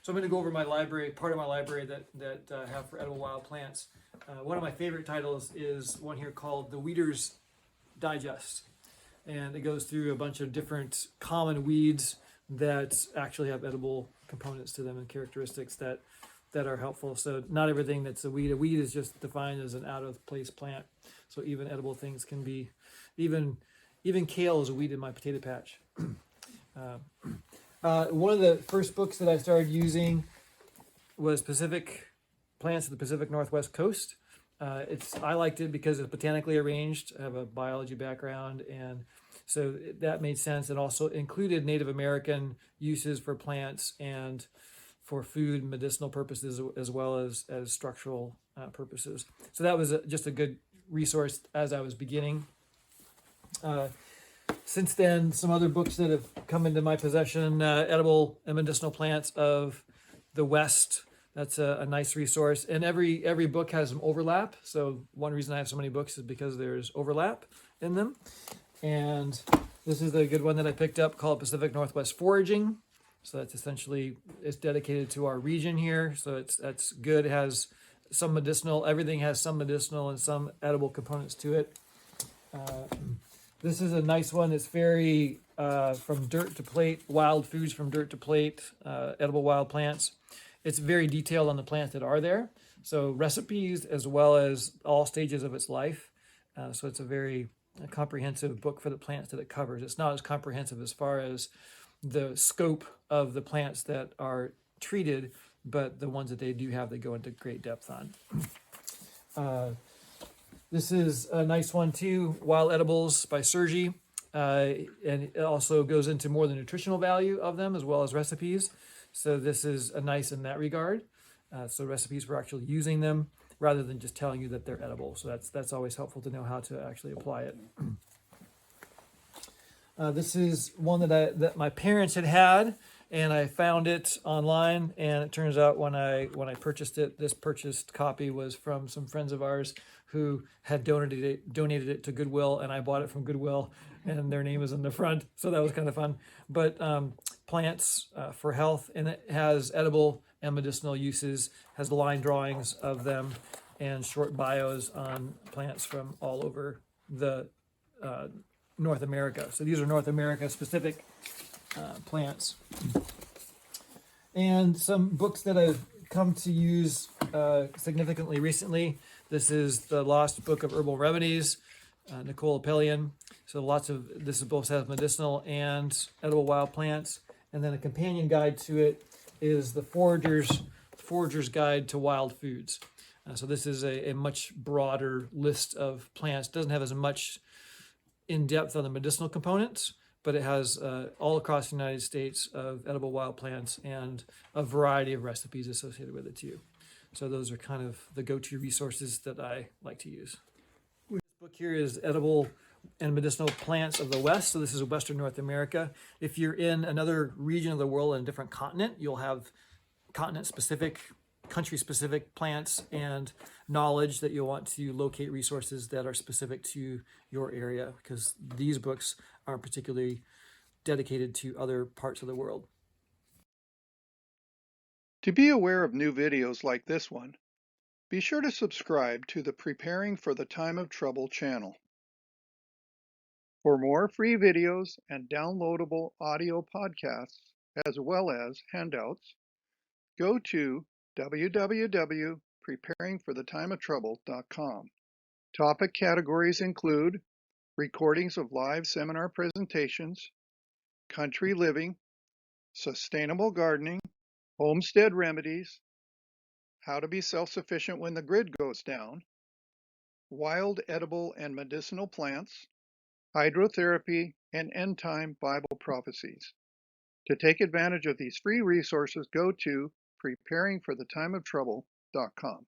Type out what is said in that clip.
So I'm going to go over my library, part of my library that have for edible wild plants. One of my favorite titles is one here called The Weeder's Digest. And it goes through a bunch of different common weeds that actually have edible components to them and characteristics that are helpful. So not everything that's a weed. A weed is just defined as an out-of-place plant. So even edible things can be, even kale is a weed in my potato patch. One of the first books that I started using was Pacific Plants of the Pacific Northwest Coast. I liked it because it's botanically arranged. I have a biology background, and so that made sense. It also included Native American uses for plants and for food, medicinal purposes, as well as structural purposes. So that was just a good resource as I was beginning. Since then, some other books that have come into my possession, Edible and Medicinal Plants of the West. That's a nice resource. And every book has some overlap. So one reason I have so many books is because there's overlap in them. And this is a good one that I picked up called Pacific Northwest Foraging. So that's essentially, it's dedicated to our region here. So that's good. It has some medicinal, everything has some medicinal and some edible components to it. This is a nice one. It's very from dirt to plate, wild foods from dirt to plate, edible wild plants. It's very detailed on the plants that are there. So recipes as well as all stages of its life. So it's a very comprehensive book for the plants that it covers. It's not as comprehensive as far as the scope of the plants that are treated, but the ones that they do have, they go into great depth on. This is a nice one too, Wild Edibles by Sergei. And it also goes into more the nutritional value of them as well as recipes. So this is a nice in that regard. So recipes for actually using them rather than just telling you that they're edible. So that's always helpful to know how to actually apply it. This is one that my parents had, and I found it online. And it turns out when I purchased it, this purchased copy was from some friends of ours who had donated it to Goodwill, and I bought it from Goodwill, and their name is in the front, so that was kind of fun. But plants for health, and it has edible and medicinal uses, has line drawings of them, and short bios on plants from all over the North America. So these are North America specific plants. And some books that I've come to use significantly recently. This is the Lost Book of Herbal Remedies, Nicole Apelian. So this both has medicinal and edible wild plants. And then a companion guide to it is the Forager's Guide to Wild Foods. So this is a much broader list of plants. It doesn't have as much in depth on the medicinal components, but it has all across the United States of edible wild plants and a variety of recipes associated with it too. So those are kind of the go-to resources that I like to use. This book here is Edible and Medicinal Plants of the West. So this is Western North America. If you're in another region of the world and a different continent, you'll have continent-specific, country-specific plants and knowledge that you'll want to locate resources that are specific to your area, because these books aren't particularly dedicated to other parts of the world. To be aware of new videos like this one, be sure to subscribe to the Preparing for the Time of Trouble channel. For more free videos and downloadable audio podcasts, as well as handouts, go to www.preparingforthetimeoftrouble.com. Topic categories include recordings of live seminar presentations, country living, sustainable gardening, homestead remedies, how to be self-sufficient when the grid goes down, wild edible and medicinal plants, hydrotherapy, and end-time Bible prophecies. To take advantage of these free resources, go to preparingforthetimeoftrouble.com.